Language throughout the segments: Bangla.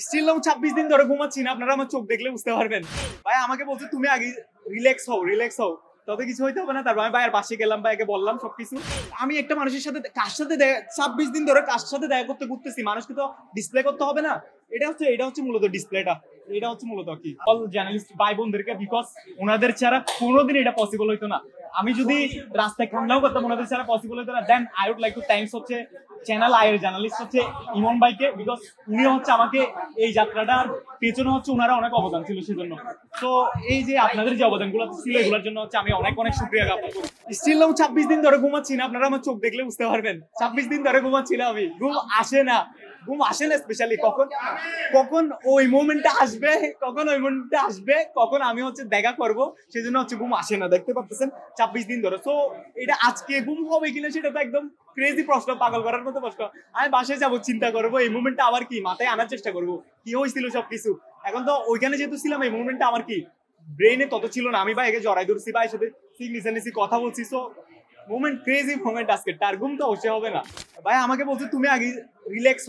স্টিল নাও 26 দিন ধরে ঘুমাচ্ছি না, আপনারা আমার চোখ দেখলে বুঝতে পারবেন। ভাই আমাকে বলছে তুমি আগে রিল্যাক্স হও তবে কিছু হইতে হবে না। তারপর আমি ভাইয়ের পাশে গেলাম, ভাইকে বললাম সবকিছু। আমি একটা মানুষের সাথে কার সাথে 26 দিন ধরে কার সাথে দেখা করতে ঘুরতেছি, মানুষকে তো ডিসপ্লে করতে হবে না। এটা হচ্ছে মূলত ডিসপ্লেটা, এটা হচ্ছে মূলত কি অল জার্নালিস্ট ভাই বোনদেরকে, বিকজ ওনাদের ছাড়া কোনোদিন এটা পসিবল হইতো না। আমি যদি রাস্তায় খান্নাও করতাম ওনাদের ছাড়া পসিবল হইতো না। Then I would like to thanks হচ্ছে চ্যানেল আইয়ের জার্নালিস্ট হচ্ছে ইমন ভাইকে, বিকজ উনি হচ্ছে আমাকে এই যাত্রাটার পেছনে হচ্ছে ওনারা অনেক অবদান ছিল সেজন্য। তো এই যে আপনাদের যে অবদানগুলো ছিল এগুলোর জন্য হচ্ছে আমি অনেক অনেক শুকরিয়া জ্ঞাপন করি। স্টিল নাও 26 দিন ধরে ঘুমাচ্ছি না, আপনারা আমার চোখ দেখলে বুঝতে পারবেন। 26 দিন ধরে ঘুমাচ্ছি না আমি, ঘুম আসে না স্পেশালি কখন ওই মোমেন্টটা আসবে, কখন আমি হচ্ছে দেখা করব, সেজন্য হচ্ছে ঘুম আসে না। দেখতে পাচ্ছেন 26 দিন ধরে। তো এটা আজকে ঘুম হবে কিনা সেটা তো একদম ক্রেজি প্রশ্ন, পাগল করার মতো প্রশ্ন। আমি বাসায় যাবো, চিন্তা করবো এই মুভমেন্টটা আবার কি মাথায় আনার চেষ্টা করবো, কি হয়েছিল সবকিছু। এখন তো ওইখানে যেহেতু ছিলাম, এই মুভমেন্টটা আমার কি ব্রেইনে তত ছিল না। আমি ভাইকে জড়াই ধরছি, ভাইয়ের সাথে সিগনিসি কথা বলছি। সো মোমেন্ট, ক্রেজি মোমেন্ট আজকে। তার ঘুম তো অবশ্যই হবে না। ভাই আমাকে বলছে তুমি আগে রিল্যাক্স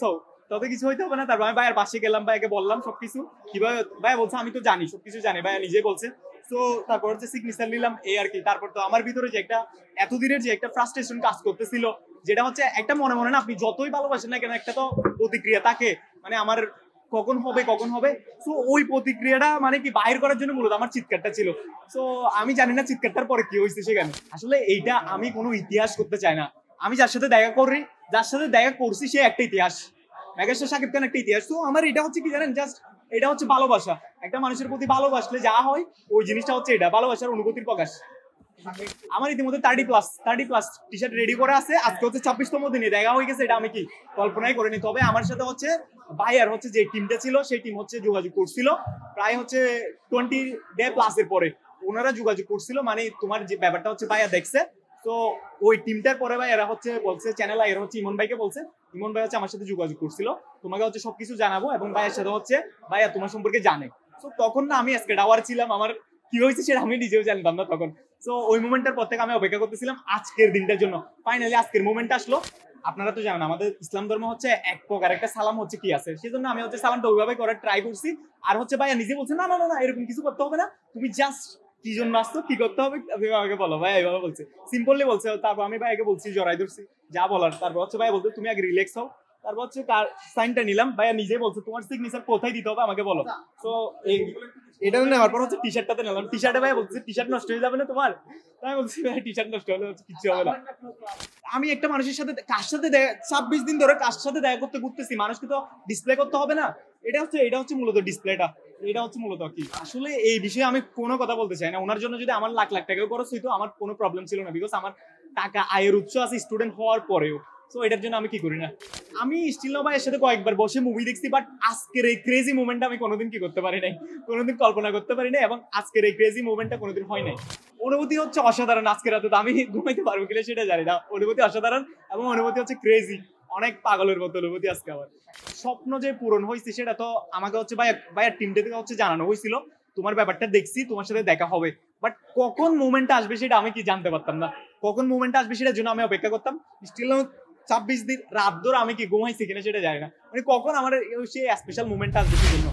হও তবে কিছু হইতে হবে না। তারপর আমি ভাইয়ের পাশে গেলাম, ভাইকে বললাম সবকিছু কিভাবে। ভাই বলছে আমি তো জানি, সবকিছু জানি, ভাইয়া নিজেই বলছে। তো তারপর হচ্ছে সিগনেচার নিলাম, এই আর কি। তারপর তো আমার ভিতরে যে একটা এতদিনের যে একটা ফ্রাস্ট্রেশন কাজ করতেছিল, যেটা হচ্ছে একটা মনে মনে না, আপনি যতই ভালোবাসেন না কেন, একটা তো প্রতিক্রিয়া থাকে, মানে আমার কখন হবে। তো ওই প্রতিক্রিয়াটা মানে কি বাইর করার জন্য মূলত আমার চিৎকারটা ছিল। তো আমি জানি না চিৎকারটার পরে কি হয়েছে সেখানে। আসলে এইটা আমি কোনো ইতিহাস করতে চাই না। আমি যার সাথে দেখা করছি সে একটা ইতিহাস, মেগাস্টার শাকিব খান একটা ইতিহাস। তো আমার এটা হচ্ছে কি জানেন, জাস্ট এটা হচ্ছে ভালোবাসা। একটা মানুষের প্রতি ভালোবাসলে যা হয় ওই জিনিসটা হচ্ছে এটা ভালোবাসার অনুভূতির প্রকাশ। আমার ইতিমধ্যে 30+ টি শার্ট রেডি করে আছে। আজকে হচ্ছে 26তম দিনে দেখা হয়ে গেছে, এটা আমি কি কল্পনাই করিনি। তবে আমার সাথে হচ্ছে ভাইয়ার হচ্ছে যে টিমটা ছিল, সেই টিম হচ্ছে যোগাযোগ করছিল প্রায় হচ্ছে 20 ডে+ এর পরে ওনারা যোগাযোগ করছিল, মানে তোমার যে ব্যাপারটা হচ্ছে ভাইয়া দেখছে। তো ওই টিমটার পরে ভাই এরা হচ্ছে বলছে, চ্যানেল আইয়ের হচ্ছে ইমন ভাইকে বলছে, ইমন ভাই হচ্ছে আমার সাথে যোগাযোগ করছিল, তোমাকে হচ্ছে সবকিছু জানাবো, এবং ভাইয়ের সাথে হচ্ছে ভাইয়া তোমার সম্পর্কে জানে। তো তখন না আমি আজকে ডাওয়ার ছিলাম, আমার কি হয়েছে সেটা আমি নিজেও জানতাম না তখন। তো ওই মোমেন্টটার পর থেকে আমি অপেক্ষা করতেছিলাম আজকের দিনটার জন্য। ফাইনালি আজকের মোমেন্ট আসলো। আপনারা তো জানেন আমাদের ইসলাম ধর্ম হচ্ছে এক প্রকার একটা সালাম হচ্ছে কি আছে, সেজন্য আমি হচ্ছে সালামটা ওইভাবে করার ট্রাই করছি। আর হচ্ছে ভাইয়া নিজে বলছে না এরকম কিছু করতে হবে না, তুমি জাস্ট কি জন্য আসতো, কি করতে হবে আমাকে বলো। ভাই এইভাবে বলছে, সিম্পলি বলছে। তারপর আমি ভাইয়াকে বলছি, জড়াই ধরছি যা বলার। তারপর হচ্ছে ভাই বলতে তুমি আগে রিল্যাক্স হও। তারপর হচ্ছে কার সাইনটা নিলাম, ভাইয়া নিজে বলছে তোমার সিগনেচার কোথায় দিতে হবে আমাকে বলো। তো এটা নেওয়ার পর হচ্ছে টি শার্টটাতে নিলাম। টি শার্টে ভাই বলছে টি শার্ট নষ্ট হয়ে যাবে না তোমার। তাই বলছি ভাই টি শার্ট নষ্ট হলে হচ্ছে কিছু হবে না। আমি একটা মানুষের সাথে কার সাথে 26 দিন ধরে কার সাথে দেখা করতে ঘুরতেছি, মানুষকে তো ডিসপ্লে করতে হবে না। এটা হচ্ছে মূলত ডিসপ্লেটা, এটা হচ্ছে মূলত কি। আসলে এই বিষয়ে আমি কোনো কথা বলতে চাই না। ওনার জন্য যদি আমার লাখ টাকা খরচ হইতো আমার কোনো প্রবলেম ছিল না, বিকজ আমার টাকা আয়ের উৎস আছে স্টুডেন্ট হওয়ার পরেও। তো এটার জন্য আমি কি করি না। আমি স্টিল ভাইয়ের সাথে কয়েকবার বসে মুভি দেখছি, বাট আজকের এই ক্রেজি মোমেন্টটা আমি কোনোদিন কি করতে পারি নাই, কোনোদিন কল্পনা করতে পারি নাই, এবং আজকের এই ক্রেজি মোমেন্টটা কোনোদিন হয় নাই। অনুভূতি হচ্ছে অসাধারণ। আজকের রাতে তো আমি ঘুমাইতে পারবো কিনা সেটা জানি না। অনুভূতি অসাধারণ, এবং অনুভূতি হচ্ছে ক্রেজি, অনেক পাগলের মতো অনুভূতি আজকে আমার। স্বপ্ন যে পূরণ হয়েছে সেটা তো আমাকে হচ্ছে ভাইয়ের টিমটা থেকে হচ্ছে জানানো হয়েছিল, তোমার ব্যাপারটা দেখছি, তোমার সাথে দেখা হবে। বাট কখন মুভমেন্টটা আসবে সেটা আমি কি জানতে পারতাম না। কখন মুভমেন্টটা আসবে সেটার জন্য আমি অপেক্ষা করতাম। স্টিল 26 দিন রাত ধরে আমি কি ঘুমাইছি কিনা সেটা জানি না, মানে কখন আমার সেই স্পেশাল মুভমেন্টটা আসবে সেজন্য।